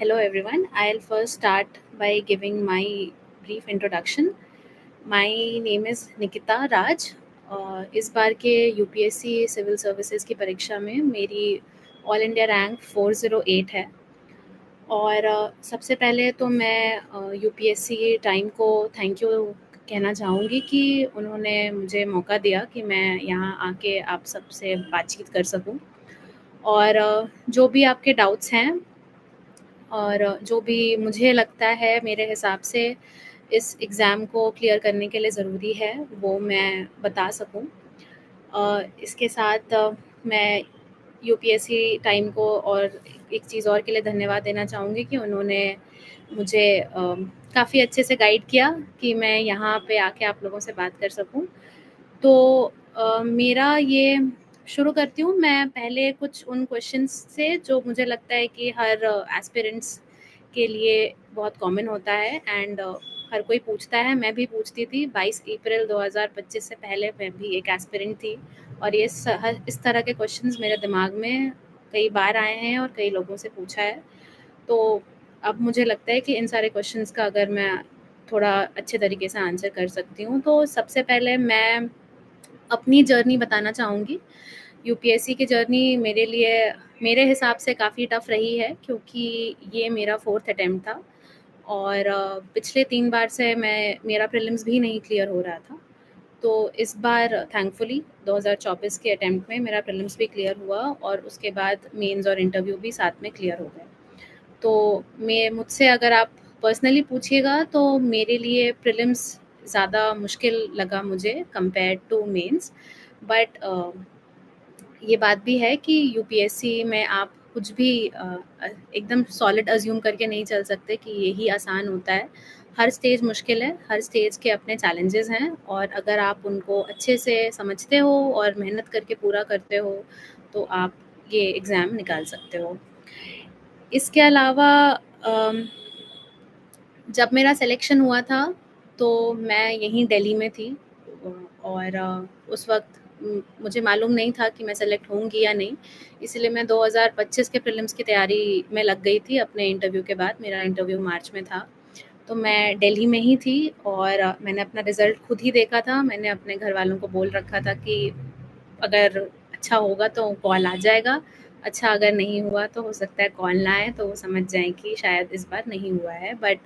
Hello everyone. I'll first start by giving my brief introduction. My name is Nikita Raj. इस बार के UPSC civil services की परीक्षा में मेरी ऑल इंडिया रैंक 408 है। और सबसे पहले तो मैं यूपीएससी टाइम को थैंक यू कहना चाहूँगी कि उन्होंने मुझे मौका दिया कि मैं यहाँ आके आप सबसे बातचीत कर सकूँ। और जो भी आपके डाउट्स हैं और जो भी मुझे लगता है मेरे हिसाब से इस एग्ज़ाम को क्लियर करने के लिए ज़रूरी है वो मैं बता सकूं। इसके साथ मैं यूपीएससी टाइम को और एक चीज़ और के लिए धन्यवाद देना चाहूँगी कि उन्होंने मुझे काफ़ी अच्छे से गाइड किया कि मैं यहाँ पे आके आप लोगों से बात कर सकूं। तो मेरा ये शुरू करती हूँ मैं पहले कुछ उन क्वेश्चंस से जो मुझे लगता है कि हर एस्पिरेंट्स के लिए बहुत कॉमन होता है एंड हर कोई पूछता है। मैं भी पूछती थी 22 अप्रैल 2025 से पहले मैं भी एक एस्पिरेंट थी और इस तरह के क्वेश्चंस मेरे दिमाग में कई बार आए हैं और कई लोगों से पूछा है। तो अब मुझे लगता है कि इन सारे क्वेश्चंस का अगर मैं थोड़ा अच्छे तरीके से आंसर कर सकती हूँ तो सबसे पहले मैं अपनी जर्नी बताना चाहूँगी। यूपीएससी की जर्नी मेरे लिए मेरे हिसाब से काफ़ी टफ रही है क्योंकि ये मेरा 4th अटेम्प्ट था और पिछले 3 बार से मेरा प्रीलिम्स भी नहीं क्लियर हो रहा था। तो इस बार थैंकफुली 2024 के अटेम्प्ट में मेरा प्रीलिम्स भी क्लियर हुआ और उसके बाद मेंस और इंटरव्यू भी साथ में क्लियर हो गए। तो मैं मुझसे अगर आप पर्सनली पूछिएगा तो मेरे लिए प्रीलिम्स ज़्यादा मुश्किल लगा मुझे कंपेयर टू मेंस। बट ये बात भी है कि यूपीएससी में आप कुछ भी एकदम सॉलिड अज्यूम करके नहीं चल सकते कि यही आसान होता है। हर स्टेज मुश्किल है, हर स्टेज के अपने चैलेंजेस हैं और अगर आप उनको अच्छे से समझते हो और मेहनत करके पूरा करते हो तो आप ये एग्ज़ाम निकाल सकते हो। इसके अलावा जब मेरा सिलेक्शन हुआ था तो मैं यहीं दिल्ली में थी और उस वक्त मुझे मालूम नहीं था कि मैं सेलेक्ट होंगी या नहीं, इसलिए मैं 2025 के प्रीलिम्स की तैयारी में लग गई थी अपने इंटरव्यू के बाद। मेरा इंटरव्यू मार्च में था तो मैं दिल्ली में ही थी और मैंने अपना रिज़ल्ट खुद ही देखा था। मैंने अपने घर वालों को बोल रखा था कि अगर अच्छा होगा तो कॉल आ जाएगा, अच्छा अगर नहीं हुआ तो हो सकता है कॉल ना आए तो वो समझ जाएँ कि शायद इस बार नहीं हुआ है। बट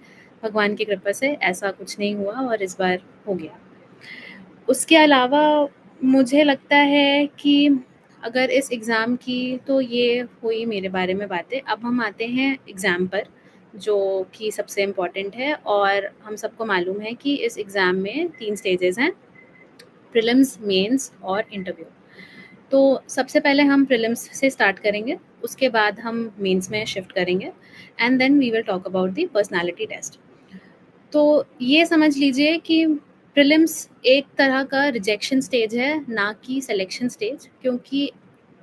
भगवान की कृपा से ऐसा कुछ नहीं हुआ और इस बार हो गया। उसके अलावा मुझे लगता है कि अगर इस एग्ज़ाम की तो ये हुई मेरे बारे में बातें। अब हम आते हैं एग्ज़ाम पर जो कि सबसे इम्पोर्टेंट है और हम सबको मालूम है कि इस एग्ज़ाम में 3 स्टेजेस हैं, प्रीलिम्स, मेंस और इंटरव्यू। तो सबसे पहले हम प्रीलिम्स से स्टार्ट करेंगे, उसके बाद हम मेंस में शिफ्ट करेंगे and then we will talk about the personality test. तो ये समझ लीजिए कि प्रीलिम्स एक तरह का रिजेक्शन स्टेज है, ना कि सिलेक्शन स्टेज, क्योंकि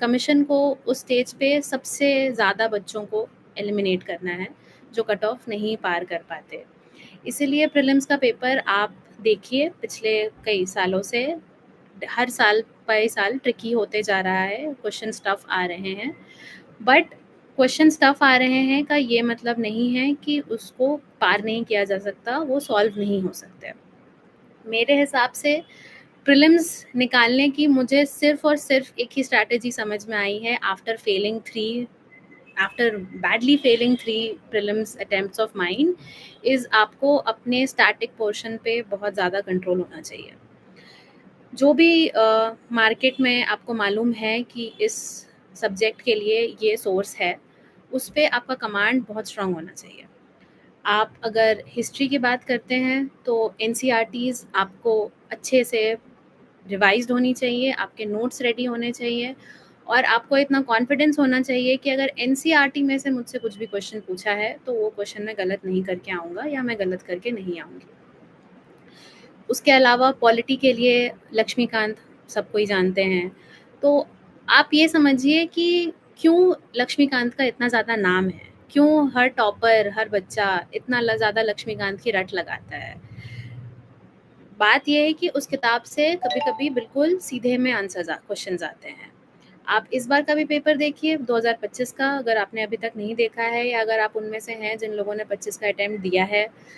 कमीशन को उस स्टेज पे सबसे ज़्यादा बच्चों को एलिमिनेट करना है, जो कट ऑफ नहीं पार कर पाते। इसीलिए प्रीलिम्स का पेपर आप देखिए पिछले कई सालों से हर साल बाई साल ट्रिकी होते जा रहा है, क्वेश्चन टफ आ रहे हैं। बट क्वेश्चन टफ आ रहे हैं का ये मतलब नहीं है कि उसको पार नहीं किया जा सकता, वो सॉल्व नहीं हो सकते। मेरे हिसाब से प्रीलिम्स निकालने की मुझे सिर्फ और सिर्फ एक ही स्ट्रैटेजी समझ में आई है after badly failing 3 prelims attempts of mine is आपको अपने स्टैटिक पोर्शन पे बहुत ज़्यादा कंट्रोल होना चाहिए। जो भी मार्केट में आपको मालूम है कि इस सब्जेक्ट के लिए ये सोर्स है, उस पे आपका कमांड बहुत स्ट्रांग होना चाहिए। आप अगर हिस्ट्री की बात करते हैं तो एनसीईआरटीज़ आपको अच्छे से रिवाइज़्ड होनी चाहिए, आपके नोट्स रेडी होने चाहिए और आपको इतना कॉन्फिडेंस होना चाहिए कि अगर एनसीईआरटी में से मुझसे कुछ भी क्वेश्चन पूछा है, तो वो क्वेश्चन मैं गलत नहीं करके आऊँगा या मैं गलत करके नहीं आऊँगी। उसके अलावा पॉलिटी के लिए लक्ष्मीकांत सबको ही जानते हैं। तो आप ये समझिए कि क्यों लक्ष्मीकांत का इतना ज़्यादा नाम है, क्यों हर टॉपर, हर बच्चा इतना ज़्यादा लक्ष्मीकांत की रट लगाता है। बात ये है कि उस किताब से कभी-कभी बिल्कुल सीधे में क्वेश्चंस आते हैं। आप इस बार का भी पेपर देखिए 2025 का, अगर आपने अभी तक नहीं देखा है या अगर आप उनमें से हैं जिन लोगों ने 25 का अटेम्प्ट दिया है